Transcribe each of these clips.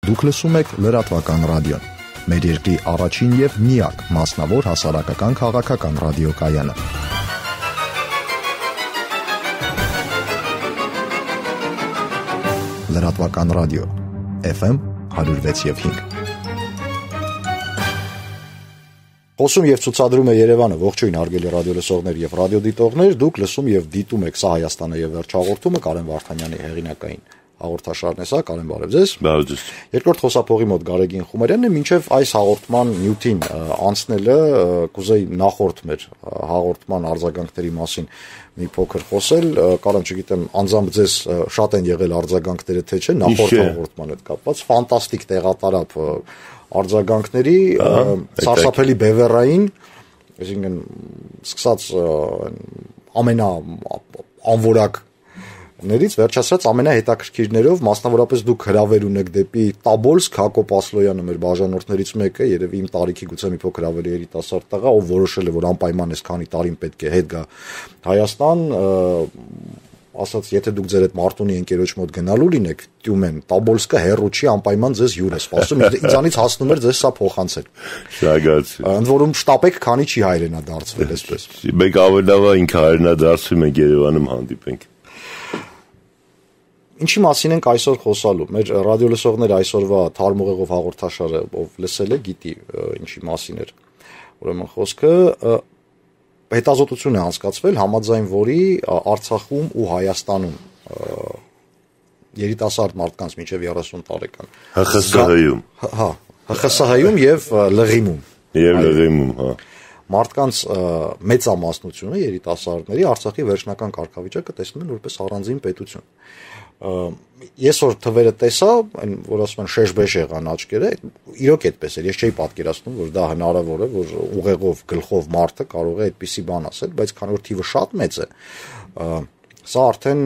Դուք լսում եք լրատվական ռադիոն։ Մեր երկրի առաջին եւ միակ մասնավոր հասարակական քաղաքական ռադիոկայանը։ Լրատվական ռադիո FM 106.5։ Խոսում եւ ցուցադրում է Երևանը, ողջույն հարգելի ռադիոլսողներ եւ ռադիոդիտողներ, դուք լսում եւ դիտում եք Սա Հայաստանը եւ վերջ հաղորդումը Կարեն Վարդանյանի հեղինակային հաղորդաշարն է սա, Կարեն, բարև ձեզ։ Բարև ձեզ։ Երկրորդ խոսափողի մոտ Գարեգին Խումերյանն է, մինչև այս հաղորդման նյութին անցնելը կուզեի նախորդ մեր հաղորդման արձագանքների մասին մի փոքր խոսել, Կարեն, չգիտեմ, անձամբ ձեզ շատ են եղել արձագանքները, թե չէ, նախորդ հաղորդման հետ կապված, ֆանտաստիկ տեղատարապ արձագանքների, սարսափելի բևեռային, այսինքն սկսած ամենաանվորակ ներից վերջացրած ամենահետաքրքիրներով, մասնավորապես դուք հրավեր ունեք դեպի Տաբոլսկ, Հակոբ Ասլոյանը մեր բաժանորդներից մեկը, երևի իմ տարիքի գուցե մի փոքր ավելի երիտասարդ տղա, ով որոշել է, որ անպայման էս քանի տարին պետք է հետ գա Հայաստան, ասած, եթե դուք ձեր այդ Մարտունի ընկերոջ մոտ գնալու լինեք, Տյումեն, Տաբոլսկը հեռու չի, անպայման ձեզ հյուր է սպասում, ինձանից հասնում էր ձեզ սա փոխանցել։ Շնորհակալություն։ Ընդ որում շտապեք, քանի չի հայրենադարձվել այսպես։ Մենք ավելավա ինքը հայրենադարձվում ենք Երևանում հանդիպենք։ Ինչի մասին ենք այսօր խոսալու։ Մեր ռադիոլսողները այսօրվա թարմուղեղով հաղորդաշարը ով լսել է, գիտի ինչի մասին էր։ Ուրեմն խոսքը հետազոտություն է անցկացվել, համաձայն որի Արցախում ու Հայաստանում երիտասարդ մարդկանց մինչև 30 տարեկան ՀԽՍՀ-ում։ Հա, ՀԽՍՀ-ում եւ Լղիմում։ Եվ Լղիմում, հա։ Մարդկանց մեծամասնությունը երիտասարդների Արցախի վերջնական կարգավիճակը տեսնում են որպես առանձին պետություն։ Ես որ թվերը տեսա, այն որ ասում են շեշ-բեշ եղան աչքերը, իրոք այդպես էր, ես չէի պատկերացնում, որ դա հնարավոր է, որ ուղեղով, գլխով մարդը կարող է այդպիսի բան ասել, բայց քանի որ թիվը շատ մեծ է, սա արդեն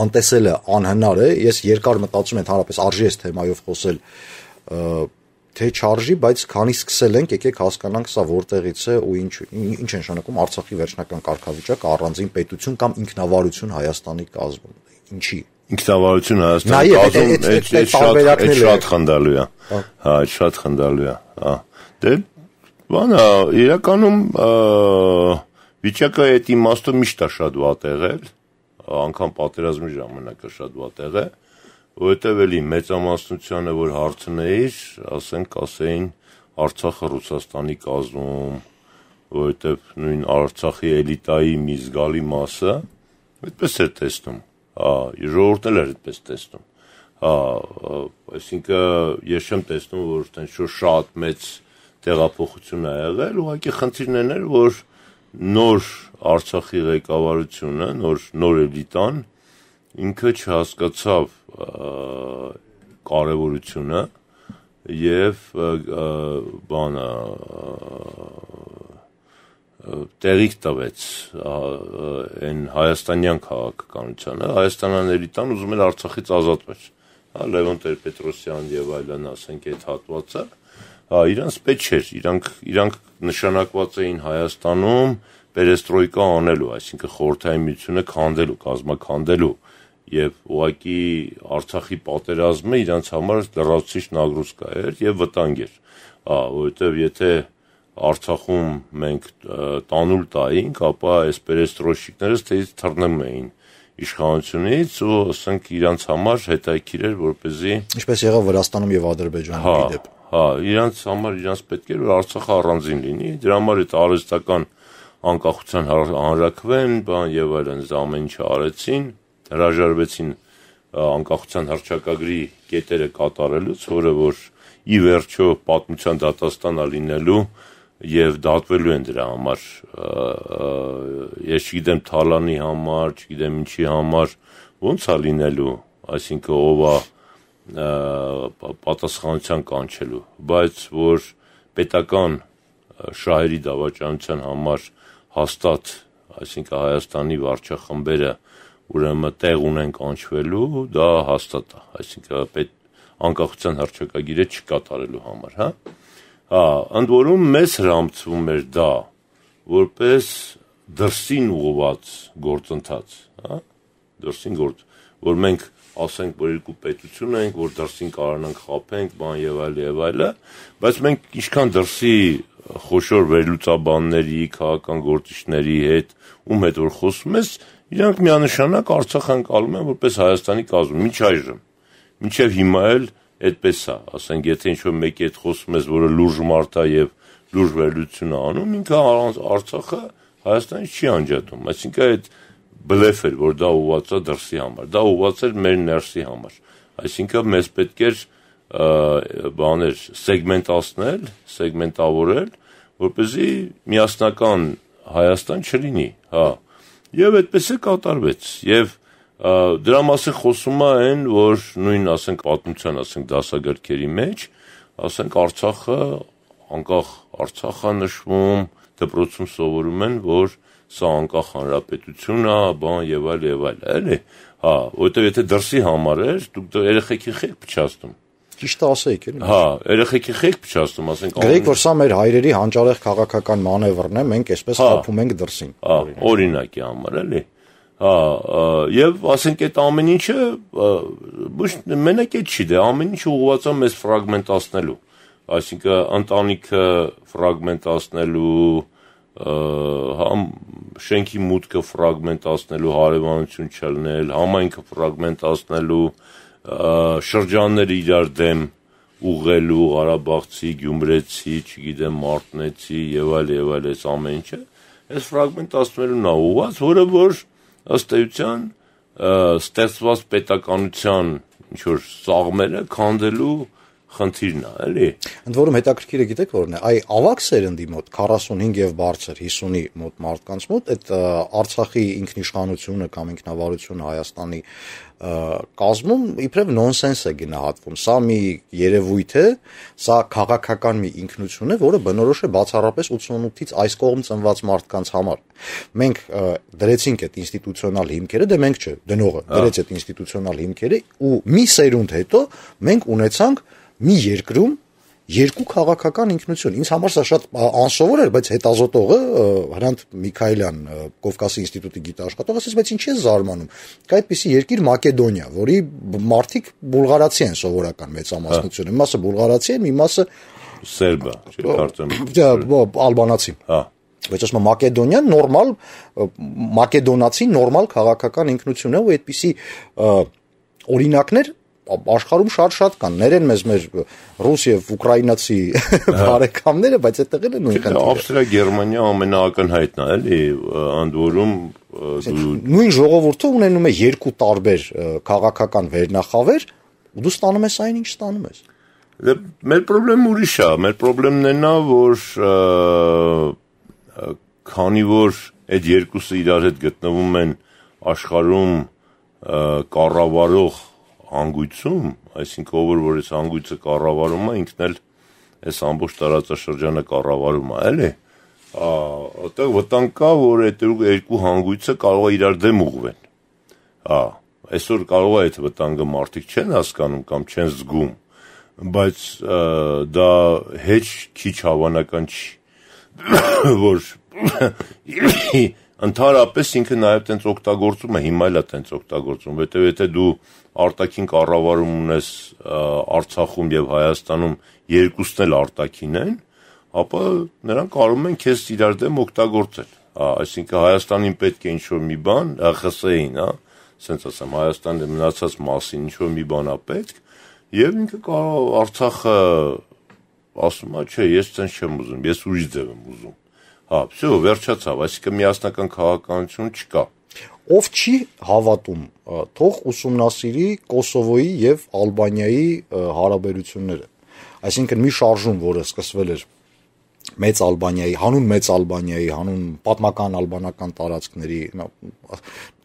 անտեսելը անհնար է, ես երկար մտածում եմ, ընդհանրապես արժի այս թեմայով խոսել, թե չարժի, բայց քանի սկսել ենք, եկեք հասկանանք սա որտեղից է ու ինչ են նշանակում Արցախի վերջնական կարգավիճակը, առանձին պետություն կամ ինքնավարություն Հայաստանի կազմում։ Ինչի։ Ինքնավարություն Հայաստանի կազմում այդ շատ խնդալու է։ Հա, այդ շատ խնդալու է։ Հա։ Դե բանը իրականում վիճակը այդ իմաստով միշտ է շատ վատ եղել, անգամ պատերազմի ժամանակ է շատ վատ եղել, որովհետև էլի մեծամասնությանը որ հարցնեիր, ասեին Արցախը Ռուսաստանի կազմում, որովհետև նույն Արցախի էլիտայի մի զգալի մասը այդպես էր տեսնում։ Հա, ժողովուրդն էլ էր այդպես տեսնում։ Հա, այսինքն ես չեմ տեսնում, որ այդպես շատ մեծ տեղափոխություն է եղել, ուղղակի խնդիրն էր, որ նոր Արցախի ղեկավարությունը, նոր էլիտան ինքը չհասկացավ կարևորությունը եւ բանը տեղիք տվեց այն հայաստանյան քաղաքականությանը, հայաստանյան էլիտան ուզում էր Արցախից ազատվել։ Հա, Լևոն Տեր-Պետրոսյան եւ այլն, ասենք, այդ հատվածը, հա, իրանց պետք չէր, իրանք նշանակված էին Հայաստանում պերեստրոյկա անելու, այսինքն խորհրդային միությունը քանդելու, կազմաքանդելու եւ ուղղակի Արցախի պատերազմը իրանց համար լրացուցիչ նագրուսկա էր եւ վտանգ էր։ Որովհետեւ եթե Արցախում մենք տանուլ տայինք, ապա այս պերեստրոյշիկները ստեից թռնում էին իշխանությունից ու ասենք իրանց համար հետաքրքիր էր, որպեսզի ինչպես եղավ Վրաստանում եւ Ադրբեջանում դեպ։ Հա, իրանց համար իրանց պետք էր որ Արցախը առանձին լինի, դրա համար այդ արհեստական անկախության հանրաքվեն, բան եւ այլն, ամեն ինչ արեցին, հրաժարվեցին անկախության հռչակագրի կետերը կատարելուց, որը որ ի վերջո պատմության դատաստանա լինելու եւ դատվելու են դրա համար, ես չգիտեմ Թալանի համար, չգիտեմ ինչի համար, ոնց է լինելու, այսինքն ով է պատասխանության կանչելու, բայց որ պետական շահերի դավաճանության համար հաստատ, այսինքն Հայաստանի վարչախմբերը ուրեմն տեղ ունեն կանչվելու, դա հաստատ է, այսինքն անկախության հռչակագիրը չկատարելու համար, հա։ Հա, ընդ որում մեզ հրամցվում էր դա, որպես դրսին ուղղված գործընթաց, հա, դրսին գործ, որ մենք ասենք, որ երկու պետություն ենք, որ դրսին կարողանանք խաբենք, բան եւ այլ, բայց մենք ինչքան դրսի խոշոր վերլուծաբանների, քաղաքական գործիչների հետ, ում հետ որ խոսում ես, իրանք միանշանակ Արցախը անցալում են որպես Հայաստանի կազմ, մինչ այժմ, մինչև հիմա էլ այդպես է, ասենք, եթե ինչ-որ մեկի հետ խոսում ես, որը լուրջ մարդ է եւ լուրջ վերլուծություն է անում, ինքը Արցախը Հայաստանից չի անջատում, այսինքն այդ բլեֆ էր, որ դա ուղղված է դրսի համար, դա ուղղված էր մեր ներսի համար, այսինքն մեզ պետք էր բաներ սեգմենտացնել, սեգմենտավորել, որպեսզի միասնական Հայաստան չլինի, հա, եւ այդպես է կատարվեց, եւ դրա մասին խոսում է այն, որ նույն, ասենք, պատմության, ասենք, դասագրքերի մեջ, ասենք, Արցախը, անկախ Արցախը նշվում, դպրոցում սովորում են, որ սա անկախ հանրապետություն է, բան եւ այլ, էլի, հա, որովհետեւ եթե դրսի համար էր, դուք երեխեքի խեք փչացնում։ Ճիշտ ասեիք, էլի։ Հա, երեխեքի խեք փչացնում, ասենք, գրեք, որ սա մեր հայրերի հանճարեղ քաղաքական մանևրն է, մենք այսպես խփում ենք դրսին։ Հա, օրինակի համար, էլի։ Հա, եւ ասենք այդ ամեն ինչը ոչ մենակ է չի, դե ամեն ինչը ուղղված է մեզ ֆրագմենտացնելու, այսինքն ընտանիքը ֆրագմենտացնելու, համ շենքի մուտքը ֆրագմենտացնելու, հարևանություն չլնել, համայնքը ֆրագմենտացնելու, շրջանները իրար դեմ ուղղելու, Ղարաբաղցի, Գյումրեցի, չգիտեմ, Մարտնեցի եւ այլ, այս ամեն ինչը, այս ֆրագմենտացնելուն է ուղղված, որը որ ըստ էության ստեղծված պետականության ինչ որ սաղմերը քանդելու խնդիրն է, էլի։ Ընդ որում հետաքրքիրը գիտեք որն է, այ ավակ սերնդի մոտ 45 եւ բարձր 50-ի մոտ մարդկանց մոտ այդ Արցախի ինքնիշխանությունը կամ ինքնավարությունը Հայաստանի կազմում իբրև նոնսենս է գնահատվում։ Սա մի երևույթ է, սա քաղաքական մի ինքնություն է, որը բնորոշ է բացառապես 88-ից այս կողմ ծնված մարդկանց համար։ Մենք դրեցինք այդ ինստիտուցիոնալ հիմքերը, դե մենք չէ, դնողը դրեց այդ ինստիտուցիոնալ հիմքերը ու մի սերունդ հետո մենք ունեցանք մի երկրում երկու քաղաքական ինքնություն։ Ինձ համար սա շատ անսովոր էր, բայց հետազոտողը Հրանտ Միքայելյան, Կովկասի ինստիտուտի գիտաշխատող, ասաց, բայց ինչի է զարմանում։ Կա այդպիսի երկիր Մակեդոնիա, որի մարդիկ բուլղարացի են սովորական մեծամասնությունը։ Մի մասը բուլղարացի է, մի մասը սերբ է, կարծեմ։ Ալբանացի։ Հա։ Բայց ասում եմ Մակեդոնիան նորմալ մակեդոնացի նորմալ քաղաքական ինքնություն է ու այդպիսի օրինակներ աշխարհում շատ կան, ներեն մեզ մեր ռուս եւ ուկրաինացի բարեկամները, բայց այդտեղ էլ է նույն խնդիրը։ Ավստրիա, Գերմանիա ամենաակնհայտն է, էլի, ընդ որում նույն ժողովուրդը ունենում է երկու տարբեր քաղաքական վերնախավեր, ու դու ստանում ես այն, ինչ ստանում ես։ Դե մեր խնդրեմը ուրիշ է, մեր խնդրեմն է նա, որ քանի որ այդ երկուսը իրար հետ գտնվում են աշխարհում կառավարող հանգույցում, այսինքն ով որ այս հանգույցը կառավարում է, ինքն էլ այս ամբողջ տարածաշրջանը կառավարում է, էլի։ Այդտեղ վտանգ կա, որ այդ երկու հանգույցը կարող է իրար դեմ ուղղվեն։ Այսօր կարող է այդ վտանգը մարդիկ չեն հասկանում կամ չեն զգում, բայց դա հեչ քիչ հավանական չի, որ ընդհանրապես ինքը նաև տենց օգտագործում է, հիմա էլ է տենց օգտագործում, որտեղ եթե դու արտաքին կառավարում ունես Արցախում եւ Հայաստանում երկուսն էլ արտաքին են, ապա նրանք կարող են քեզ իրար դեմ օգտագործել։ Այսինքն Հայաստանին պետք է ինչ-որ մի բան, ԽՍՀ-ին, ասենց ասեմ, Հայաստանի մնացած մասին ինչ-որ մի բան է պետք, եւ ինքը կարող Արցախը ասում է, չէ, ես ցենց չեմ ուզում, ես ուրիշ ձև եմ ուզում։ Всё, վերջացավ, այսինքն միասնական քաղաքականություն չկա։ Ով չի հավատում, թող ուսումնասիրի Կոսովոյի եւ Ալբանիայի հարաբերությունները։ Այսինքն մի շարժում, որը սկսվել էր Մեծ Ալբանիայի, հանուն պատմական ալբանական տարածքների,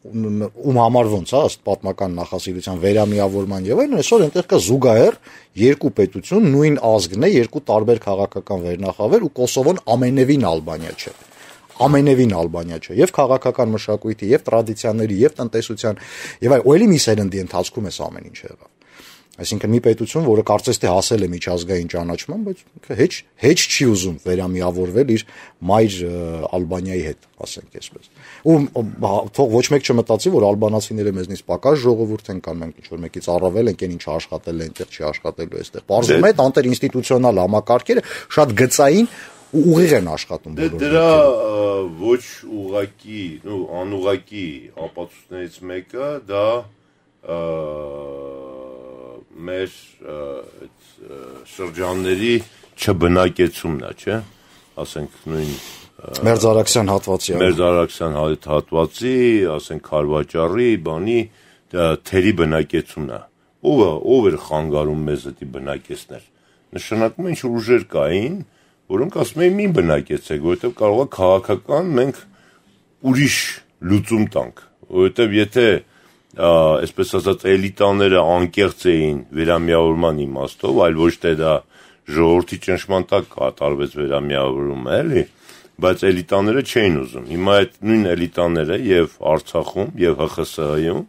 ում համար ոնց է, ըստ պատմական նախասիրության վերամիավորման եւ այլն, այսօր այնտեղ կա զուգահեռ երկու պետություն, նույն ազգն է, երկու տարբեր քաղաքական վերնախավեր ու Կոսովոն ամենևին Ալբանիա չէ։ Ամենևին Ալբանիա չէ, եւ քաղաքական մշակույթի, եւ տրադիցիաների, եւ տնտեսության, եւ այլ, ու էլի մի սերնդի ընթացքում էս ամեն ինչ եղավ։ Այսինքն մի պետություն, որը կարծես թե հասել է միջազգային ճանաչման, բայց հեչ չի ուզում վերամիավորվել իր մայր Ալբանիայի հետ, ասենք այսպես։ Ու թող ոչ մեկ չմտածի, որ ալբանացիները մեզնից պակաս ժողովուրդ են կամ մենք ինչ-որ մեկից առավել ենք, ինչ աշխատել է այնտեղ, չի աշխատելու այստեղ։ Պարզվում է, այդ անտերինստիտուցիոնալ համակարգերը շատ գծային ու ուղիղ են աշխատում բոլորը։ Դրա ոչ ուղղակի, անուղղակի ապացույցներից մեկը դա մեր շրջանների չբնակեցումն է, չէ՞, ասենք նույն Մերձարաքսյան հատվածի, ասենք Քարվաճառի, բանի թերի բնակեցումն է։ Ով էր խանգարում մեզ այդ բնակեցնել։ Նշանակում է ինչ ուժեր կային, որոնք ասում էին մի բնակեցեք, որովհետև կարող է քաղաքական մենք ուրիշ լուծում տանք, որովհետև եթե այսպես ասած էլիտաները անկեղծ էին վերամիավորման իմաստով, այլ ոչ թե դա ժողովրդի ճնշման տակ կատարվեց վերամիավորումը, էլի, բայց էլիտաները չէին ուզում։ Հիմա այդ նույն էլիտաները եւ Արցախում եւ ՀԽՍՀ-ում,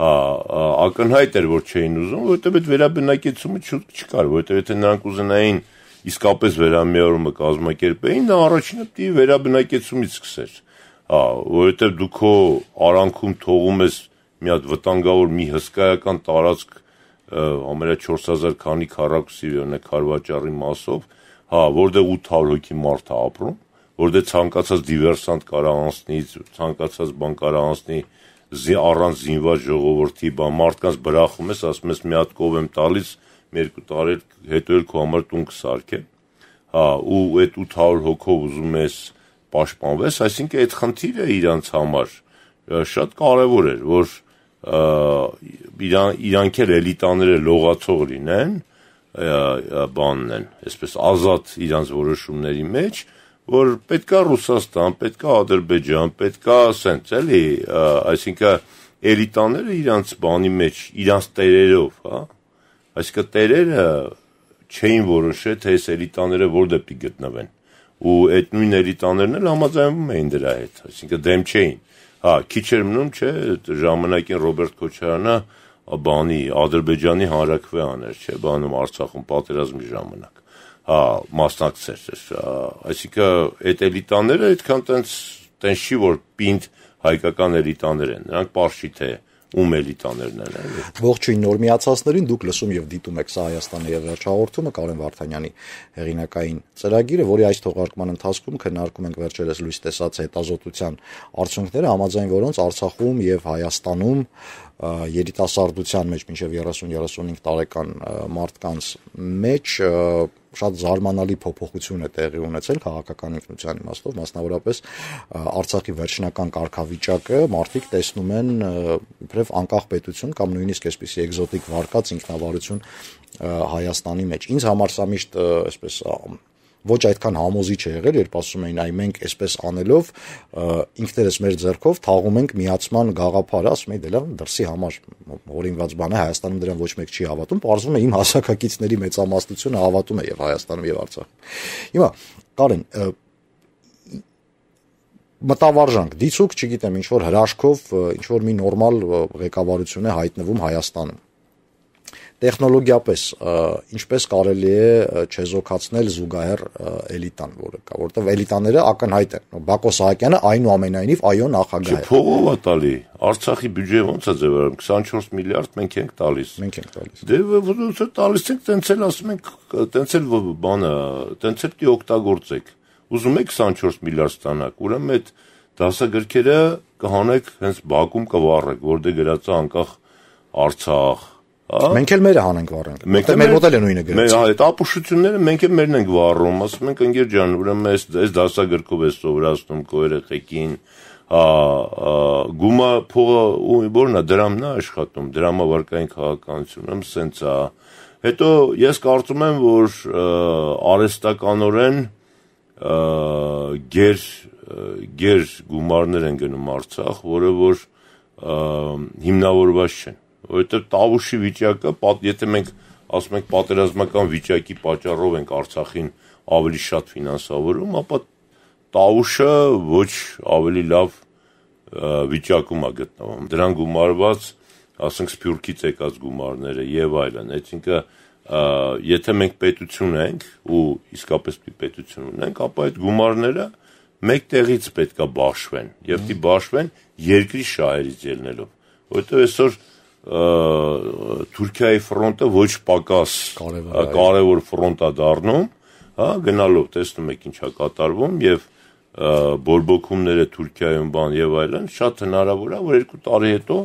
ակնհայտ էր, որ չէին ուզում, որովհետեւ այդ վերաբնակեցումը չկար, որովհետեւ եթե նրանք ուզենային իսկապես վերամիավորումը կազմակերպեին, դա առաջինը պիտի վերաբնակեցումից սկսեր, որովհետեւ դու քո արանքում թողում ես մի հատ վտանգավոր մի հսկայական տարածք ամենա 4000 քանի քառակուսի Քարվաճառի մասով, որտեղ 800 հոգի մարդ է ապրում, որտեղ ցանկացած դիվերսանտ կարա անցնի, ցանկացած բան կարա անցնի, առանց զինված ժողովրդի, մարդկանց բրախում ես, ասում ես մի հատ կով եմ տալիս, 2 տարի հետո էլ քո համար տուն կսարքեմ, ու այդ 800 հոգով ուզում ես պաշտպանվես, այսինքն այդ խնդիրը իրանց համար շատ կարևոր էր, որ իրանք էլ էլիտաները լողացող լինեն, բանն են, այսպես ազատ իրանց որոշումների մեջ, որ պետքա Ռուսաստան, պետքա Ադրբեջան, պետքա սենց էլի, այսինքն էլիտաները իրանց բանի մեջ, իրանց տերերով, այսինքն տերերը չէին որոշել, թե այս էլիտաները որտեղ պիտի գտնվեն, ու այդ նույն էլիտաներն էլ համաձայնվում էին դրա հետ, այսինքն դեմ չէին։ Քիչ էր մնում, չէ, ժամանակին Ռոբերտ Քոչարյանը բանի Ադրբեջանի հանրաքվե աներ, չէ, բանում Արցախում պատերազմի ժամանակ, մասնակցեր, այսինքն այդ էլիտաները այդքան տենց չի, որ պինդ հայկական էլիտաներ են, նրանք պարզ չի թե ում էլիտաներն են։ Ողջույն նոր միացածներին, դուք լսում եւ դիտում եք Սա Հայաստանի եւ վերջահաղորդումը, Կարեն Վարդանյանի հեղինակային ծրագիրը, որի այս թողարկման ընթացքում քննարկում ենք վերջերս լույս տեսած հետազոտության արդյունքները, համաձայն որոնց Արցախում եւ Հայաստանում երիտասարդության մեջ մինչև 30-35 տարեկան մարդկանց մեջ շատ զարմանալի փոփոխություն է տեղի ունեցել քաղաքական ինքնության իմաստով, մասնավորապես Արցախի վերջնական կարգավիճակը մարդիկ տեսնում են իբրև անկախ պետություն կամ նույնիսկ այսպիսի էկզոտիկ վարկած ինքնավարություն Հայաստանի մեջ։ Ինձ համար սա միշտ այսպես ոչ այդքան համոզիչ է եղել, երբ ասում էին, այ մենք այսպես անելով ինքներս մեր ձեռքով թաղում ենք միացման գաղափարը, ասում էին, դե լավ, դրսի համար հորինված բան է, Հայաստանում դրան ոչ մեկ չի հավատում, պարզվում է իմ հասակակիցների մեծամասնությունը հավատում է եւ Հայաստանում եւ Արցախում։ Հիմա, Կարեն, մտավարժանք, դիցուք, չգիտեմ, ինչ որ հրաշքով, ինչ որ մի նորմալ ղեկավարություն է հայտնվում Հայաստանում։ Տեխնոլոգիապես ինչպես կարելի է չեզոքացնել զուգահեռ էլիտան, որը կա, որտեղ էլիտաները ակնհայտ են։ Բակո Սահակյանը այնուամենայնիվ այո նախագահ է։ Փողով է տալի։ Արցախի բյուջեը ոնց է ձևավորվում, 24 միլիարդ մենք ենք տալիս։ Մենք ենք տալիս։ Դե ոնց է տալիս ենք, տենց էլ ասում ենք, տենց էլ բանը, տենց էլ դի օգտագործեք։ Ուզում եք 24 միլիարդ ստանաք, ուրեմն այդ դասագրքերը կհանեք հենց Բաքում կվառեք, որտեղ գրած է անկախ Արցախ։ Մենք էլ մերը հանենք վառենք։ Մեր մոտ էլ է նույնը գրած։ Այդ ապուշությունները մենք էլ մերն ենք վառում, ասում ենք ընկեր ջան, ուրեմն այս դասագրքով է սովորացնում քո երեխեքին, գումա փողը որն է դրամն է աշխատում, դրամավարկային քաղաքականությունը սենց է։ Հետո ես կարծում եմ, որ արհեստականորեն գեր գումարներ են գնում Արցախ, որը որ հիմնավորված չեն, որովհետև Տավուշի վիճակը, եթե մենք ասում ենք պատերազմական վիճակի պատճառով ենք Արցախին ավելի շատ ֆինանսավորում, ապա Տավուշը ոչ ավելի լավ վիճակում է գտնվում։ Դրան գումարված ասենք Սփյուռքից եկած գումարները եւ այլն, այսինքն եթե մենք պետություն ենք ու իսկապես պետություն ունենք, ապա այդ գումարները մեկ տեղից պետքա բաշխվեն եւ դի բաշխվեն երկրի շահերից ելնելով, որովհետեւ այսօր Թուրքիայի ֆրոնտը ոչ պակաս կարևոր ֆրոնտ է դառնում, հա, գնալով տեսնում եք ինչա կատարվում եւ բորբոքումները Թուրքիայում բան եւ այլն, շատ հնարավոր է որ 2 տարի հետո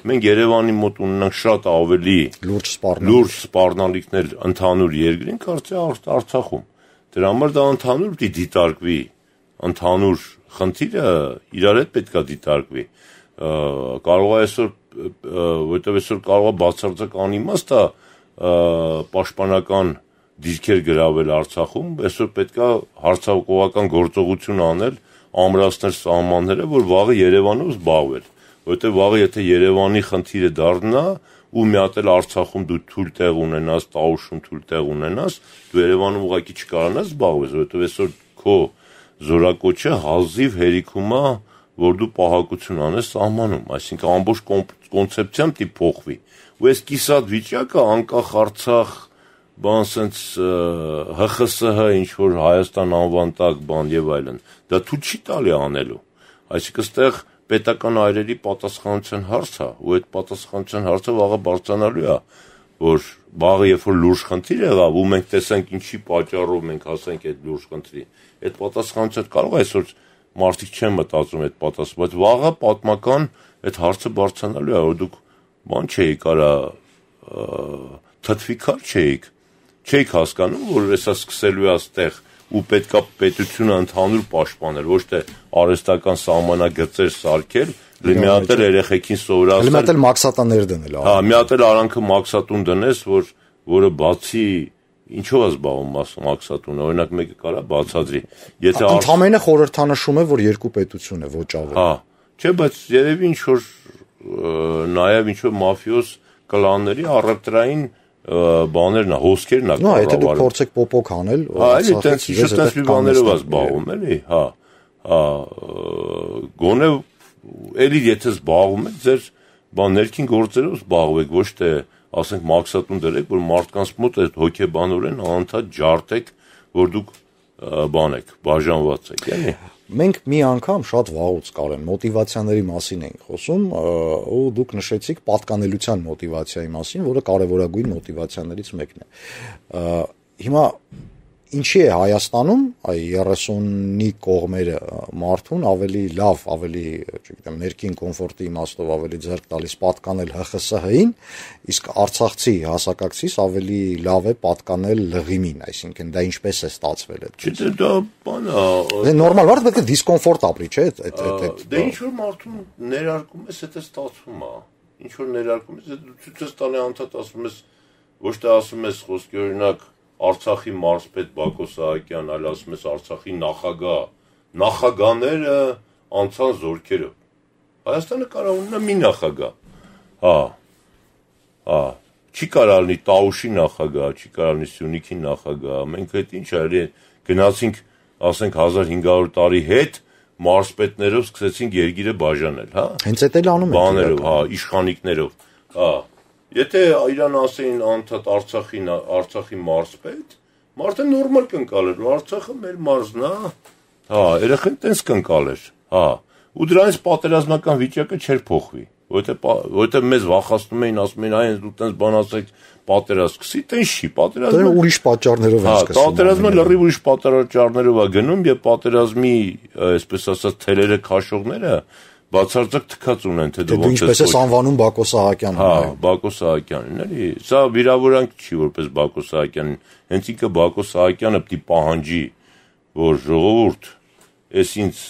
մենք Երևանի մոտ ունենանք շատ ավելի լուրջ սպառնալիքներ ընդհանուր երկրին, կարծես Արցախում։ Դրա համար դա ընդհանուր պիտի դիտարկվի, ընդհանուր խնդիրը իրար հետ պետքա դիտարկվի։ Կարող է այսօր, որտեղ այսօր կարող է բացարձակ անիմաստ է պաշտպանական դիրքեր գրավել Արցախում, այսօր պետքա հարձակողական գործողություն անել, ամրացնել սահմանները, որ վաղը Երևանում զբաղվել, որտեղ վաղը եթե Երևանի խնդիրը դառնա ու մի հատ էլ Արցախում դու թույլ տեղ ունենաս, Տաուշում թույլ տեղ ունենաս, դու Երևանում ուղղակի չկարանաս զբաղվել, որտեղ այսօր քո զորակոչը հազիվ հերիքում է, որ դու պահակություն անես սահմանում, այսինքն ամբողջ կոնցեպցիան պիտի փոխվի։ Ու այս կիսատ վիճակը անկախ Արցախ բան sense ՀԽՍՀ ինչ որ Հայաստան անվան տակ բան եւ այլն դա թույլ չի տալի անելու, այսինքն այստեղ պետական այրերի պատասխանության հարց է ու այդ պատասխանության հարցը վաղը բարձրանալու է, որ վաղը երբ որ լուրջ խնդիր եղավ ու մենք տեսանք ինչի պատճառով մենք հասանք այդ լուրջ խնդրի, այդ պատասխանությունը կարող է այսօր մարդիկ չեն մտածում այդ պատասխանը, բայց վաղը պատմական այդ հարցը բարձրանալու է, որ դուք բան չէիք արա թթվիկար չէիք հասկանում, որ հեսա սկսելու է այստեղ ու պետքա պետությունը ընդհանուր պաշտպանել, ոչ թե արհեստական սահմանագծեր սարքել, մի հատ էլ երեխեքին սովորացնել, մի հատ էլ մաքսատաներ դնել, հա, մի հատ էլ արանքը մաքսատուն դնես, որը բացի ինչով է զբաղվում մաքսատունը, օրինակ մեկը կարա բացադրի, եթե ընդամենը խորհրդանշում է, որ երկու պետություն է, ոչ ավելի։ Հա, չէ, բայց երևի ինչ որ նաև ինչ որ մաֆիոզ կլանների առևտրային բաներն է, հոսքերն է կառավարում։ Նո, եթե դուք փորձեք պոպոկ անել, այլ մի բաներով է զբաղվում, էլի, հա, գոնե էլի եթե զբաղվում եք, ձեր ներքին գործերով զբաղվեք, ոչ թե ասենք մաքսատուն դրեք, որ մարդկանց մոտ այդ հոգեբանորեն անընդհատ ջարդեք, որ դուք բան եք, բաժանված եք, էլի։ Մենք մի անգամ շատ վաղուց Կարեն մոտիվացիաների մասին ենք խոսում ու դուք նշեցիք պատկանելության մոտիվացիայի մասին, որը կարևորագույն մոտիվացիաներից մեկն է։ Հիմա ինչի է Հայաստանում այ 30-ի կողմերը մարդուն ավելի լավ, ավելի, չգիտեմ, ներքին կոմֆորտի իմաստով ավելի ձեռք տալիս պատկանել ՀԽՍՀ-ին, իսկ արցախցի հասակակցից ավելի լավ է պատկանել ԼՂԻՄ-ին, այսինքն դա ինչպես է ստացվել այդ։ Չէ, դա բան է։ Նորմալ մարդը պետք է դիսկոմֆորտ ապրի, չէ՞, այդ։ Դե ինչ որ մարդուն ներարկում ես, դա ստացվում է։ Ինչ որ ներարկում ես, դու ցույց տալի անդադ ասում ես, ոչ թե ասում ես խոսքի օրինակ Արցախի մարզպետ Բակո Սահակյան, այլ ասում ես Արցախի նախագահները անցան զորքերով։ Հայաստանը կարող ունենա մի նախագահ։ Հա, չի կարող լինի Տաուշի նախագահ, չի կարող լինի Սյունիքի նախագահ։ Մենք այդ ինչ արի գնացինք, ասենք 1500 տարի հետ մարզպետներով սկսեցինք երկիրը բաժանել, հա։ Հենց այդ էլ անում են։ Բաներով, հա, իշխանիկներով։ Հա։ Եթե իրան ասեին անդադ Արցախի մարզպետ, մարդը նորմալ կընկալեր, Արցախը մեր մարզն է, հա, երեխեն տենց կընկալեր, հա, ու դրանից պատերազմական վիճակը չէր փոխվի, որովհետև մեզ վախացնում էին, ասում էին, այն դու տենց բան ասեք, պատերազմ սկսի, տենց չի, պատերազմը ուրիշ պատճառներով է սկսվում։ Պատերազմը լրիվ ուրիշ պատճառներով է գնում, եւ պատերազմի, այսպես ասած, թելերը քաշողները բացարձակ թքած ունեն, թե դու ինչպես ես անվանում Բակո Սահակյանին։ Հա, Բակո Սահակյանին, էլի, սա վիրավորանք չի որպես Բակո Սահակյանին, հենց ինքը Բակո Սահակյանը պիտի պահանջի, որ ժողովուրդ, ես ինձ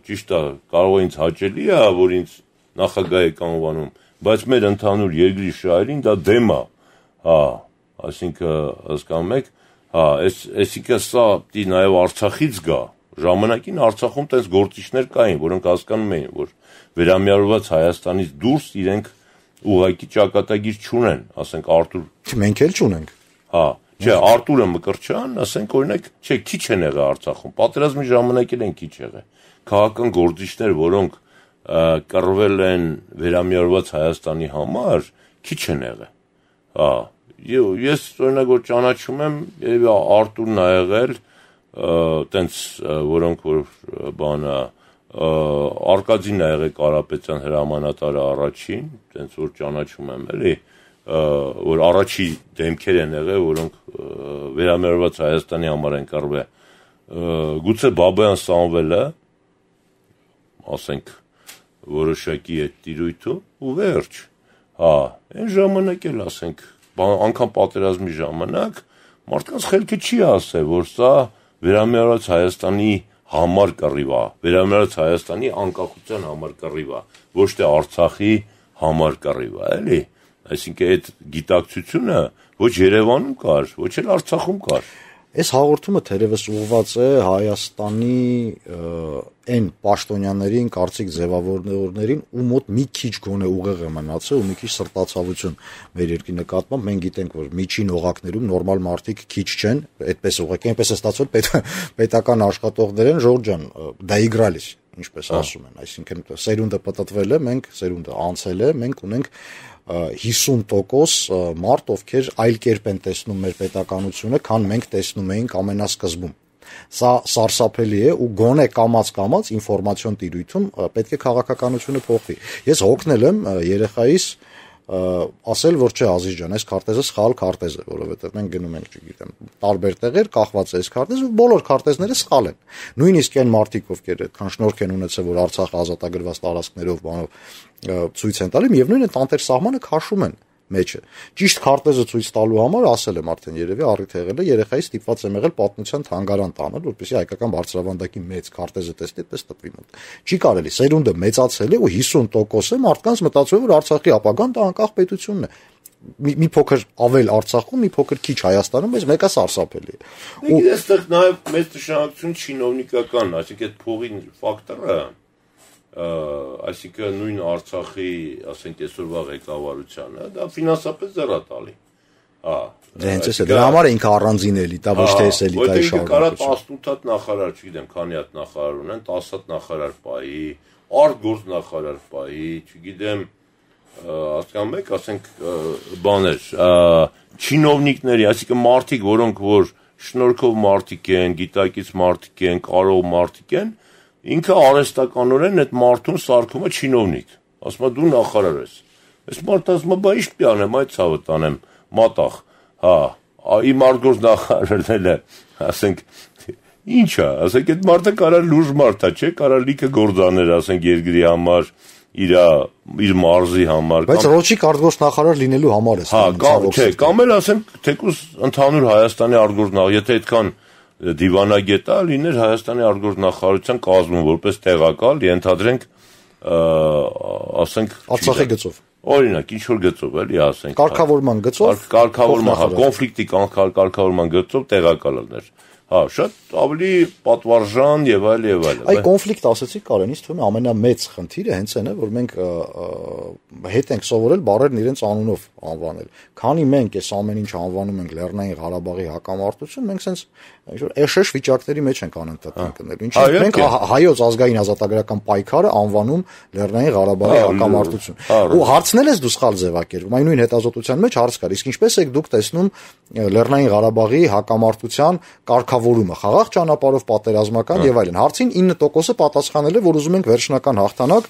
ճիշտ է, կարող է ինձ հաճելի է, որ ինձ նախագահ եք անվանում, բայց մեր ընդհանուր երկրի շահերին դա դեմ է, հա, այսինքն հասկանում եք, հա, այսինքն սա պիտի նաև Արցախից գա։ Ժամանակին Արցախում տես գործիչներ կային, որոնք հասկանում էին, որ վերամիավորված Հայաստանից դուրս իրենք ուղղակի ճակատագիր չունեն, ասենք Արտուր։ Մենք էլ չունենք։ Հա, չէ, Արտուրը Մկրտչյան, ասենք օրինակ, չէ, քիչ են եղել Արցախում, պատերազմի ժամանակ էլ են քիչ եղել։ Քաղաքական գործիչներ, որոնք կռվել են վերամիավորված Հայաստանի համար, քիչ են եղել։ Հա, ես օրինակ որ ճանաչում եմ, երևի Արտուրն ա եղել, տենց որոնք որ բանը Արկադին ա եղել Կարապետյան հրամանատարը առաջին, տենց որ ճանաչում եմ, էլի, որ առաջի դեմքեր են եղել, որոնք վերամիավորված Հայաստանի համար են կռվել։ Գուցե Բաբայան Սամվելը, ասենք, որոշակի այդ տիրույթը ու վերջ։ Հա, այն ժամանակ էլ ասենք, անգամ պատերազմի ժամանակ մարդկանց խելքը չի ասել, որ սա վերամիավորված Հայաստանի համար կռիվ է, վերամիավորված Հայաստանի անկախության համար կռիվ է, ոչ թե Արցախի համար կռիվ է, էլի։ Այսինքն այդ գիտակցությունը ոչ Երևանում կար, ոչ էլ Արցախում կար։ Այս հաղորդումը թերևս ուղղված է Հայաստանի այն պաշտոնյաներին, կարծիք ձևավորներին, ու մոտ մի քիչ գոնե ուղեղ է մնացել ու մի քիչ սրտացավություն մեր երկրի նկատմամբ։ Մենք գիտենք, որ միջին օղակներում նորմալ մարդիկ քիչ չեն, այդպես ուղղակի այնպես է ստացվել պետական աշխատողներ են, Ժորժ ջան, դայգրալիս, ինչպես ասում են, այսինքն սերունդը պատտվել է, մենք սերունդը անցել է, մենք ունենք 50% մարդ, ովքեր այլ կերպ են տեսնում մեր պետականությունը, քան մենք տեսնում էինք ամենասկզբում։ Սա սարսափելի է ու գոնե կամած ինֆորմացիոն տիրույթում պետք է քաղաքականությունը փոխվի։ Ես հոգնել եմ երեխայիս ասել, որ չէ Ազիզ ջան, այս քարտեզը սխալ քարտեզ է, որովհետև մենք գնում ենք, չգիտեմ, տարբեր տեղեր, կախված է այս քարտեզը, ու բոլոր քարտեզները սխալ են։ Նույնիսկ այն մարդիկ, ովքեր այդքան շնորհք են ունեցել, որ Արցախը ազատագրված տարածքներով բանով ցույց են տալի, միևնույն է տանտեր սահմանը քաշում են մեջը։ Ճիշտ քարտեզը ցույց տալու համար ասել եմ արդեն երևի առիթ եղել է, երեխայի ստիպված եմ եղել պատմության թանգարան տանել, որպեսզի հայկական բարձրավանդակի մեծ քարտեզը տեսնի, այդպես տպվի մոտ։ Չի կարելի, սերունդը մեծացել է ու 50% մարդկանց մտածում է, որ Արցախի ապագան դա անկախ պետությունն է։ Մի փոքր ավել Արցախում, մի փոքր քիչ Հայաստանում, բայց մեկը սարսափելի է։ Ու այստեղ նաև մեծ նշանակություն չինովնիկական, այսինքն այդ փողի ֆակտորը, այսինքն նույն Արցախի, ասենք այսօրվա ղեկավարությանը, դա ֆինանսապես ձեռատալի։ Հա, դա հենց էս է, դրա համար է ինքը առանձին էլիտա, ոչ թե էս էլիտայի շարունակություն։ Կարա 18 հատ նախարար, չգիտեմ, քանի հատ նախարար ունեն, 10 հատ նախարար պայի, արտգործ նախարար պայի, չգիտեմ, հասկանում եք, ասենք բաներ, չինովնիկների, այսինքն մարդիկ, որոնք որ շնորհքով մարդիկ են, գիտակից մարդիկ են, կարող մարդիկ են, ինքը արհեստականորեն այդ մարդուն սարքում է չինովնիկ, ասում է դու նախարար ես, այս մարդը ասում է բա ինչ պի անեմ, այդ ցավը տանեմ, մատաղ, հա, իմ արտգործ նախարարն է, ասենք, ինչ է, ասենք այդ մարդը կարա լուրջ մարդ է, չէ, կարա լիքը գործաներ, ասենք երկրի համար, իր մարզի համար, բայց ռոչիկ արտգործ նախարար լինելու համար է, չէ, կամ էլ ասենք թեկուզ ընդհանուր Հայաստանի արտգործ նախարար, եթե այդքան դիվանագետ է, լիներ Հայաստանի արտգործ նախարարության կազմում որպես տեղակալ, ենթադրենք, ասենք, Արցախի գծով, օրինակ, ինչ որ գծով, էլի ասենք, կարգավորման գծով, կոնֆլիկտի կարգավորման գծով տեղակալ լիներ։ Հա, շատ ավելի պատվարժան եւ այլ եւ այլ։ Այ կոնֆլիկտ ասեցիք Կարեն, ինձ թվում է ամենամեծ խնդիրը հենց այն է, որ մենք հետ ենք սովորել բառերն իրենց անունով անվանել։ Քանի մենք այս ամեն ինչ անվանում ենք Լեռնային Ղարաբաղի հակամարտություն, մենք sense ինչ-որ էշեշ վիճակների մեջ ենք անընդհատ ընկնել։ Ինչի՞ մենք հայոց ազգային ազատագրական պայքարը անվանում Լեռնային Ղարաբաղի հակամարտություն։ Ու հարցնել ես դու սխալ ձևակերպում, այն նույն հետազոտության մեջ հարց կար, իսկ ինչպես եք դուք տեսնում Լեռնային Ղարաբաղի հակամարտության կարգավորումը, խաղաղ ճանապարհով պատերազմական եւ այլն։ Հարցին 9%-ը պատասխանել է, որ ուզում ենք վերջնական հաղթանակ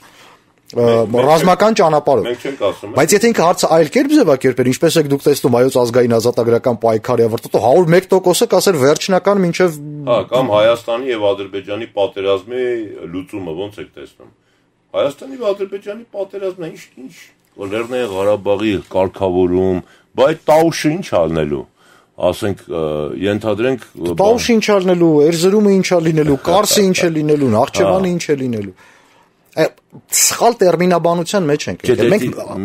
ռազմական ճանապարհով։ Մենք չենք ասում։ Բայց եթե ինքը հարցը այլ կերպ ձևակերպեր, ինչպես եք դուք տեսնում հայոց ազգային ազատագրական պայքարի ավարտոտը 101%-ը կասեր վերջնական մինչև հա, կամ Հայաստանի եւ Ադրբեջանի պատերազմի լուծումը ոնց եք տեսնում։ Հայաստանի եւ Ադրբեջանի պատերազմն ինչ Լեռնային Ղարաբաղի կարգավորում, բայց Տաուշը ինչ անելու։ Ասենք ենթադրենք Տաուշը ինչ անելու, Էրզրումը ինչ է լինելու, Կարսը ինչ է լինելու, Նախճեվանը ինչ է լինելու։ Սխալ տերմինաբանության մեջ ենք եկել։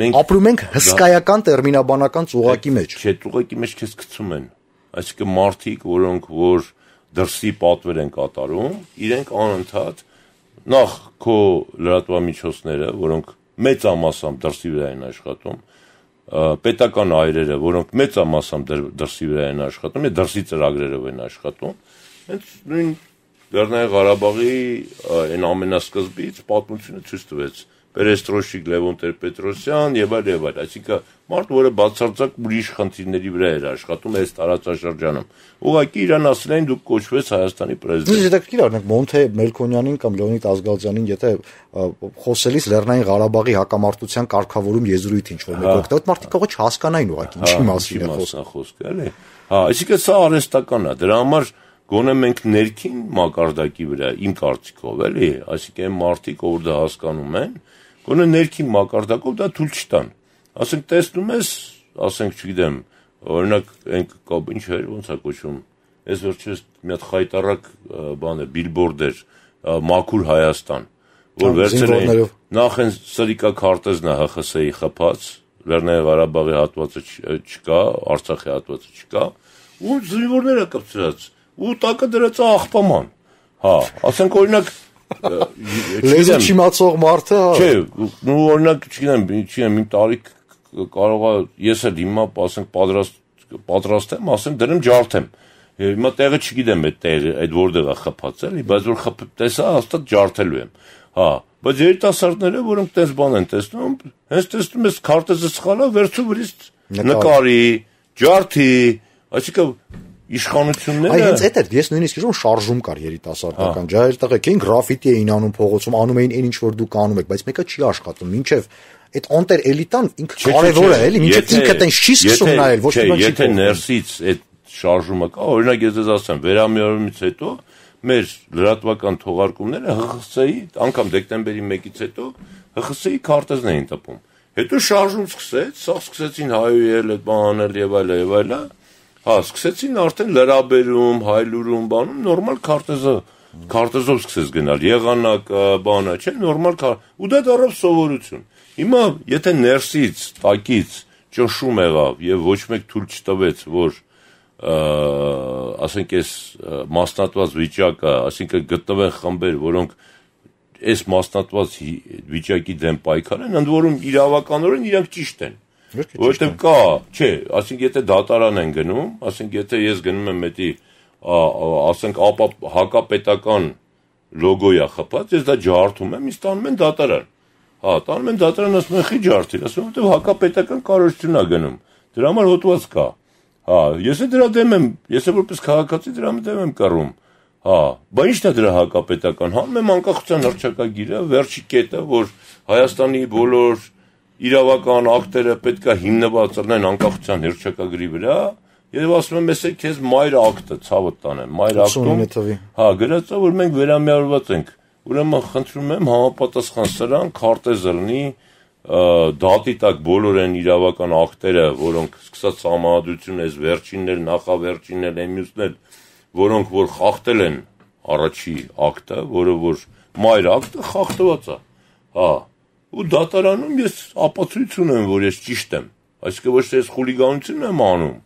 Մենք ապրում ենք հսկայական տերմինաբանական ծուղակի մեջ։ Չէ, ծուղակի մեջ քեզ գցում են։ Այսինքն մարդիկ, որոնք որ դրսի պատվեր են կատարում, իրենք անընդհատ նախ քո լրատվամիջոցները, որոնք մեծամասամբ դրսի վրա են աշխատում, պետական այրերը, որոնք մեծամասամբ դրսի վրա են աշխատում, դրսի ծրագրերով են աշխատում, հենց նույն Լեռնային Ղարաբաղի այն ամենասկզբից պատմությունը ցույց տվեց Պերեստրոշիկ, Լևոն Տեր-Պետրոսյան եւ այլ, այսինքն մարդ, որը բացարձակ ուրիշ խնդիրների վրա էր աշխատում այս տարածաշրջանում։ Ուղղակի իրան ասել են դուք կոչվեց Հայաստանի պրեզիդենտ։ Հետաքրքիր առնենք Մոնթե Մելքոնյանին կամ Լեոնիդ Ազգալցյանին, եթե խոսելիս Լեռնային Ղարաբաղի հակամարտության կարգավորում եզրույթ ինչ-որ մեկ օգտվեց, մարդիկ կարող չհասկանային ուղղակի ինչի մասին է խոսքը, էլի։ Այսինքն սա արհեստական է, դրա համար գոնե մենք ներքին մակարդակի վրա, իմ կարծիքով, էլի, այսինքն մարդիկ, ով դա հասկանում են, գոնե ներքին մակարդակով դա թույլ չտան։ Ասենք տեսնում ես, ասենք չգիտեմ, օրինակ այն ինչ էր, ոնց է կոչվում, այս վերջերս մի հատ խայտառակ բան է, բիլբորդ էր, Մաքուր Հայաստան, որ վերցրել էին նախ այն սրիկա քարտեզն է ՀԽՍ-ի խփած, Լեռնային Ղարաբաղի հատվածը չկա, Արցախի հատվածը չկա, ու զինվորները կպցրած, ու տակը դրած աղբաման։ Ասենք օրինակ լեզու չիմացող մարդը, չէ, ու օրինակ չգիտեմ, իմ տարիք կարող է ես էլ հիմա ասենք պատրաստեմ, ասեմ դրեմ ջարդեմ։ Հիմա տեղը չգիտեմ այդ տեղը, այդ որտեղ է խփած, էլի, բայց որ տեսա, հաստատ ջարդելու եմ։ Բայց երիտասարդները, որոնք տես բան են տեսնում, հենց տեսնում ես քարտեզը սխալ է, վերցու վրից նկարի, ջարդի, այսինքն իշխանությունները հենց այդ էր, ես նույնիսկ իշխում շարժում կար երիտասարդական, ջահել տղեկ էին գրաֆիտի էին անում փողոցում, անում էին այն ինչ որ դուք անում եք, բայց մեկը չի աշխատում, մինչև այդ անտեր էլիտան ինքը կարևոր է, էլի, մինչև ինքը տենց չի սկսում նայել, ոչ մի բան չի։ Եթե ներսից այդ շարժումը կա, օրինակ ես ասեմ, վերամիավորումից հետո մեր լրատվական թողարկումները ՀԽՍ-ի, անգամ դեկտեմբերի 1-ից հետո ՀԽՍ-ի քարտեզն էին տպում։ Հետո շարժում սկսեց, սա սկսեցին հայոյել, այդ բանել եւ այլն, սկսեցին արդեն լրաբերում, հայլուրում, բանում նորմալ քարտեզով սկսեց գնալ, եղանակը, բանը, չէ, նորմալ ու դա դառավ սովորություն։ Հիմա եթե ներսից, տակից ճնշում եղավ եւ ոչ մեկ թույլ չտվեց, որ ասենք այս մասնատված վիճակը, ասինքն գտնվեն խմբեր, որոնք այս մասնատված վիճակի դեմ պայքարեն, ընդ որում իրավականորեն իրանք ճիշտ են։ Որովհետև կա, չէ, ասենք եթե դատարան են գնում, ասենք եթե ես գնում եմ մետի, ասենք հակապետական լոգոյա խփած, ես դա ջարդում եմ, ինձ տանում են դատարան։ Տանում են դատարան, ասում են խի ջարդիր, ասում եմ, որովհետև հակապետական կառույցն է գնում։ Դրա համար հոտված կա։ Ես դրա դեմ եմ, ես որպես քաղաքացի դրա դեմ եմ կռում։ Բա ի՞նչն է դրա հակապետական։ Հանում եմ անկախության հռչակագիրը, վերջի կետը, որ Հայաստանի բոլոր իրավական ակտերը պետք է հիմնված լինեն անկախության հռչակագրի վրա, եւ ասում եմ, ես քեզ մայր ակտը ցավը տանեմ, մայր ակտում, գրած է, որ մենք վերամիավորված ենք։ Ուրեմն խնդրում եմ համապատասխան սրան քարտեզը լինի, դատի տակ բոլոր են իրավական ակտերը, որոնք սկսած համահայդություն այս վերջինն էլ, նախավերջինն էլ, մյուսն էլ, որոնք որ խախտել են առաջի ակտը, որը որ մայր ակտը խախտված է։ Ու դատարանում ես ապացույց ունեմ, որ ես ճիշտ եմ, այսինքն ոչ թե ես խուլիգանություն եմ անում,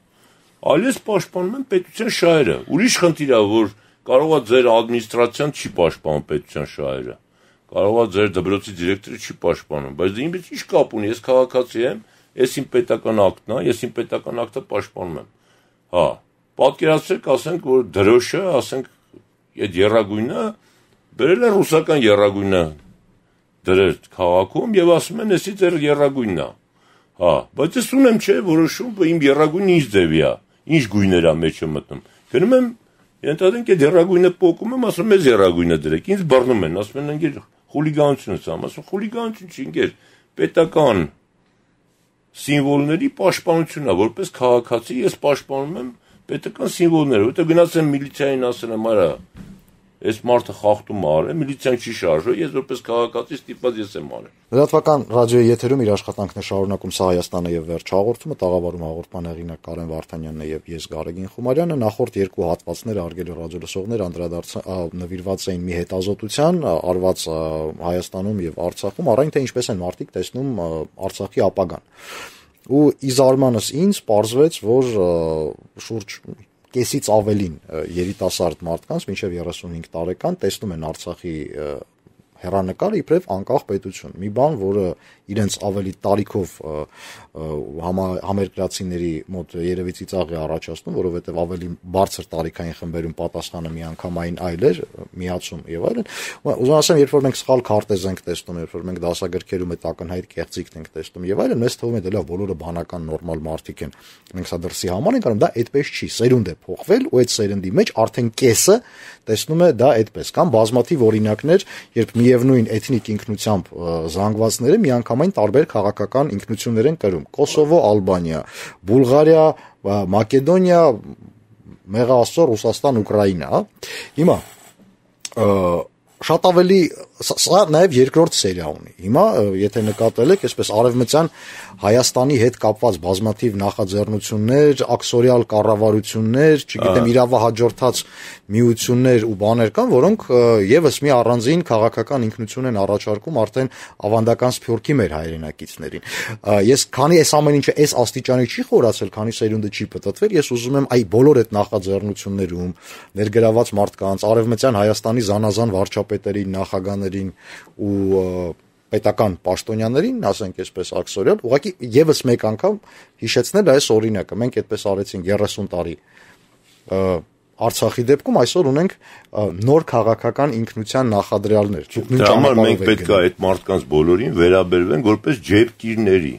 այլ ես պաշտպանում եմ պետության շահերը։ Ուրիշ խնդիր է, որ կարող է ձեր ադմինիստրացիան չի պաշտպանում պետության շահերը, կարող է ձեր դպրոցի դիրեկտորը չի պաշտպանում, բայց դե ինձ ինչ կապ ունի, ես քաղաքացի եմ, ես իմ պետական ակտն է, ես իմ պետական ակտը պաշտպանում եմ։ Պատկերացրեք, ասենք, որ դրոշը, ասենք, այդ եռագույնը բերել է ռուսական եռագույնը դրել քաղաքում եւ ասում են, էսի ձեր եռագույնն է։ Բայց ես ունեմ չէ, որոշում, իմ եռագույնը ինչ ձևի է, ինչ գույներ է մեջը մտնում։ Գնում եմ, ենթադրենք այդ եռագույնը փոկում եմ, ասում եմ, ես եռագույնը դրեք, ինձ բռնում են, ասում են, ընկեր խուլիգանություն ես անում, ասում խուլիգանություն չի, ընկեր, պետական սիմվոլների պաշտպանությունն է, որպես քաղաքացի ես պաշտպանում եմ պետական սիմվոլները, որտեղ գնաց եմ միլիցիային ասել եմ, արա, այս մարդը խախտում արել, միլիցիան չի շարժվել, ես որպես քաղաքացի ստիպված ես եմ արել։ Լրատվական ռադիոյի եթերում իր աշխատանքն է շարունակում Սա Հայաստանը եւ վերջ հաղորդումը, տաղավարում հաղորդման հեղինակ Կարեն Վարդանյանն է եւ ես Գարեգին Խումարյանը։ Նախորդ երկու հատվածները արգելի ռադիոլսողներ նվիրված էին մի հետազոտության արված Հայաստանում եւ Արցախում, առայն թե ինչպես են մարդիկ տեսնում Արցախի ապագան։ Ու ի զարմանս ինձ պարզվեց, որ շուրջ կեսից ավելին երիտասարդ մարդկանց մինչև 35 տարեկան տեսնում են Արցախի հեռանկարը իբրև անկախ պետություն, մի բան, որը իրենց ավելի տարիքով համերկրացիների մոտ երևի ծիծաղ է առաջացնում, որովհետև ավելի բարձր տարիքային խմբերում պատասխանը միանգամայն այլ էր, միացում եւ այլն։ Ուզում ասեմ, երբ որ մենք սխալ քարտեզ ենք տեսնում, երբ որ մենք դասագրքերում այդ ակնհայտ կեղծիքն ենք տեսնում եւ այլն, մեզ թվում է դե լավ, բոլորը բանական նորմալ մարդիկ են։ Մենք սա դրսի համար ենք անում, դա այդպես չի, սերունդ է փոխվել ու այդ սերնդի մեջ արդեն կեսը տեսնում է դա այդպես, կամ բազմաթիվ օրինակներ, երբ միևնույն էթնիկ ինքնությամբ զանգվածները միանգամայն տարբեր քաղաքական ինքնություններ են կրում, Կոսովո, Ալբանիա, Բուլղարիա, Մակեդոնիա, Մեղա Աստծո, Ռուսաստան, Ուկրաինա, հա։ Հիմա շատ ավելի սա նաև երկրորդ սերիա ունի։ Հիմա եթե նկատել եք, այսպես արևմտյան Հայաստանի հետ կապված բազմաթիվ նախաձեռնություններ, ակսորիալ կառավարություններ, չգիտեմ, իրավահաջորդած միություններ ու բաներ կան, որոնք եւս մի առանձին քաղաքական ինքնություն են առաջարկում արդեն ավանդական սփյուռքի մեր հայրենակիցներին։ Ես քանի այս ամեն ինչը այս աստիճանի չի խորացել, քանի սերունդը չի պտտվել, ես ուզում եմ այ բոլոր այդ նախաձեռնություններում ներգրաված մարդկանց, արևմտյան Հայաստանի զանազան վարչապետերին, նախագահներին ու պետական պաշտոնյաներին, ասենք այսպես ակսորիալ, ուղղակի եւս մեկ անգամ հիշեցնել այս օրինակը։ Մենք այդպես արեցինք 30 տարի Արցախի դեպքում, այսօր ունենք նոր քաղաքական ինքնության նախադրյալներ։ Դրա համար մենք պետք է այդ մարդկանց բոլորին վերաբերվենք որպես ջեպկիրների,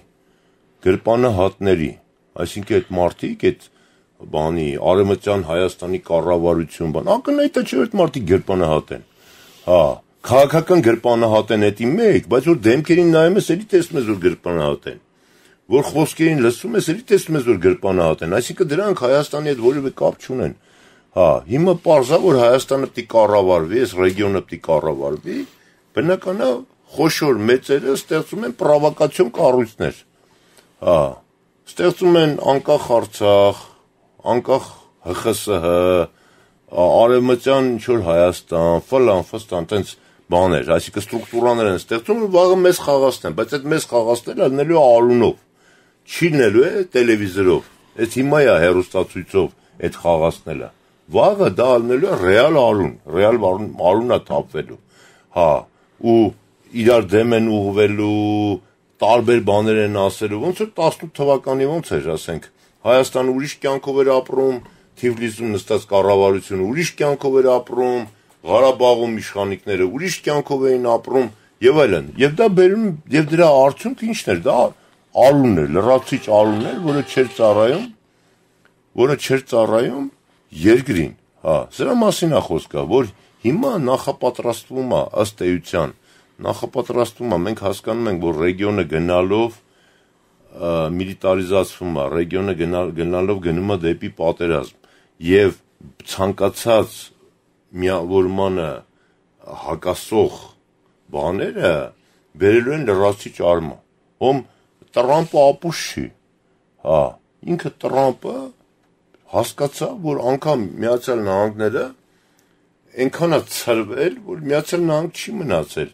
գրպանահատների, այսինքն այդ մարդիկ, այդ բանի արևմտյան Հայաստանի կառավարություն բան, ակնհայտ է չէ այդ մարդիկ գրպանահատ են։ Հա, քաղաքական գրպանահատ են էդի մեկ, բայց որ դեմքերին նայում ես, էլի տեսնում ես որ գրպանահատ են։ Որ խոսքերին լսում ես, էլի տեսնում ես որ գրպանահատ են, այսինքն դրանք Հայաստանի հետ որևէ կապ չունեն։ Հա, հիմա պարզա որ Հայաստանը պիտի կառավարվի, այս ռեգիոնը պիտի կառավարվի, բնական է խոշոր մեծերը ստեղծում են պրովոկացիոն կառույցներ։ Հա, ստեղծում են անկախ Արցախ, անկախ ՀԽՍՀ, արևմտյան ինչ-որ Հայաստան, ֆլան, տենց բաներ, այսինքն ստրուկտուրաներ են ստեղծում, վաղը մեզ խաղացնեն, բայց այդ մեզ խաղացնելը լինելու է արունով, չի լինելու է տելևիզորով, այս հիմա է հեռուստացույցով այդ խաղացնելը, վաղը դա լինելու է ռեալ արուն է թափվելու, հա, ու իրար դեմ են ուղղվելու, տարբեր բաներ են ասելու, ոնց որ 18 թվականի ոնց էր, ասենք, Հայաստանը ուրիշ կյանքով էր ապրում, Թիֆլիսում նստած կառավարությունը ուրիշ կյանքով էր ապրում, Ղարաբաղում իշխանիկները ուրիշ կյանքով էին ապրում եւ այլն։ Եվ դա բերում եւ դրա արդյունքը ի՞նչն էր։ Դա արուն էր, լրացիչ արուն էր, որը չէր ծառայում երկրին։ Հա, սրա մասին է խոսքը, որ հիմա նախապատրաստվում է ըստ էության, մենք հասկանում ենք, որ ռեգիոնը գնալով միլիտարիզացվում է, ռեգիոնը գնալով գնում է դեպի պատերազմ եւ ցանկացած միավորմանը հակասող բաները բերելու են լրացիչ արմա։ Ում Տրամպը ապուշ չի, հա, ինքը Տրամպը հասկացավ, որ անգամ Միացյալ Նահանգները այնքան է ցրվել, որ Միացյալ Նահանգ չի մնացել,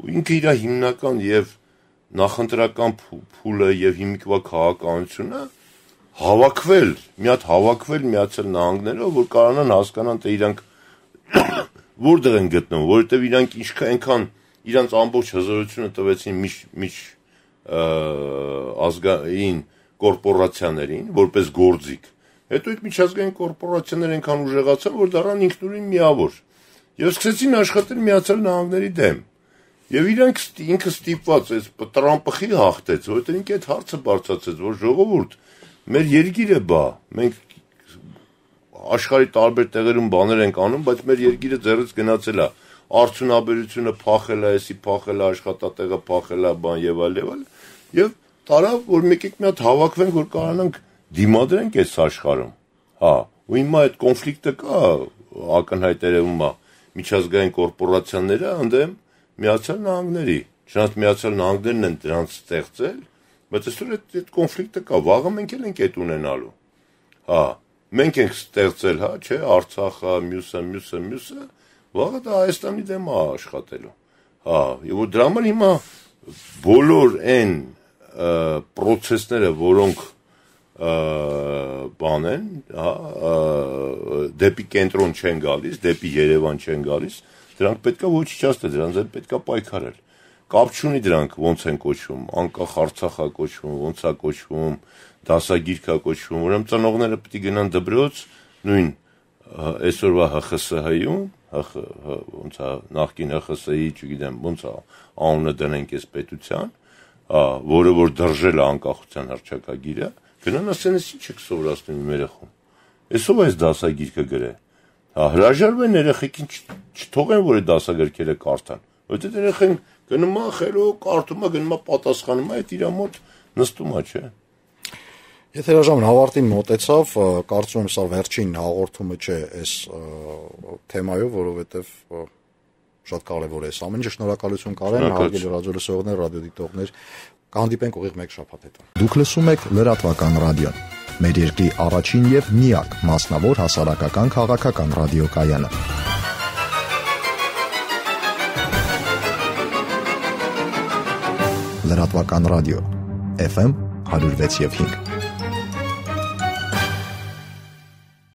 ու ինքը իր հիմնական եւ նախընտրական փուլը եւ հիմիկվա քաղաքականությունը հավաքվել Միացյալ Նահանգներով, որ կարողանան հասկանան, թե իրանք որտեղ են գտնվում, որովհետեւ իրանք այնքան իրանք ամբողջ հզորությունը տվեցին ազգային կորպորացիաներին, որպես գործիք։ Հետո այդ միջազգային կորպորացիաները այնքան ուժեղացան, որ դառան ինքնուրույն միավոր եւ սկսեցին աշխատել Միացյալ Նահանգների դեմ։ Եվ ինքը ստիպված էս Տրամպը խի հաղթեց, որովհետև ինքը այդ հարցը բարձրացրեց, որ ժողովուրդ, մեր երկիրը բա, մենք աշխարհի տարբեր տեղերում բաներ ենք անում, բայց մեր երկիրը ձեռից գնացել է, արդյունաբերությունը փախել է, էսի փախել է, աշխատատեղը փախել է, բան եւ այլ, եւ տարավ, որ մեկ-մեկ մի հատ հավաքվենք, որ կարողանանք դիմադրենք այս աշխարհում։ Հա, ու հիմա այդ կոնֆլիկտը կա, ակնհայտ երևում է, միջազգային կորպորացիաները ընդդեմ Միացյալ Նահանգների, չնայած Միացյալ Նահանգներն են դրանց ստեղծել, բայց այսօր այդ կոնֆլիկտը կա, վաղը մենք էլ ենք այդ ունենալու։ Հա, մենք ենք ստեղծել, հա, չէ, Արցախը, մյուսը, վաղը դա Հայաստանի դեմ է աշխատելու։ Հա, եւ դրա համար հիմա բոլոր այն պրոցեսները, որոնք բան են, հա, դեպի կենտրոն չեն գալիս, դեպի Երևան չեն գալիս, Դրանք պետքա ոչնչացնել, դրանց հետ պետքա պայքարել։ Կապ չունի դրանք ոնց են կոչվում, անկախ Արցախա կոչվում, ոնց է կոչվում, դասագիրքա կոչվում, ուրեմն ծնողները պետք է գնան դպրոց, նույն այսօրվա ՀԽՍՀ-ում, ոնց է նախկին ՀԽՍՀ-ի, չգիտեմ, ոնց է անունը դնենք այս պետության, որը որ դրժել է անկախության հռչակագիրը, գնան ասեն, ինչ եք սովորացնում իմ երեխուն։ Այսով այս դասագիրքը գրե։ Հրաժարվեն երեխեքին չթողեն, որ այդ դասագրքերը կարդան, որովհետեւ երեխեն գնում է խելոք, կարդում է, գնում է պատասխանում է, այդ իր մոտ նստում է, չէ։ Եթերաժամն ավարտին մոտեցավ, կարծում եմ սա վերջին հաղորդումը չէ այս թեմայով, որովհետև շատ կարևոր է այս ամենը։ Շնորհակալություն Կարեն, հարգելի ռադիոլսողներ, ռադիոդիտողներ, կհանդիպենք ուղիղ մեկ շաբաթ հետո։ Դուք լսում եք Լրատվական ռադիոն, մեր երկրի առաջին եւ միակ մասնավոր հասարակական քաղաքական ռադիոկայանը։ Լրատվական ռադիո FM 106.5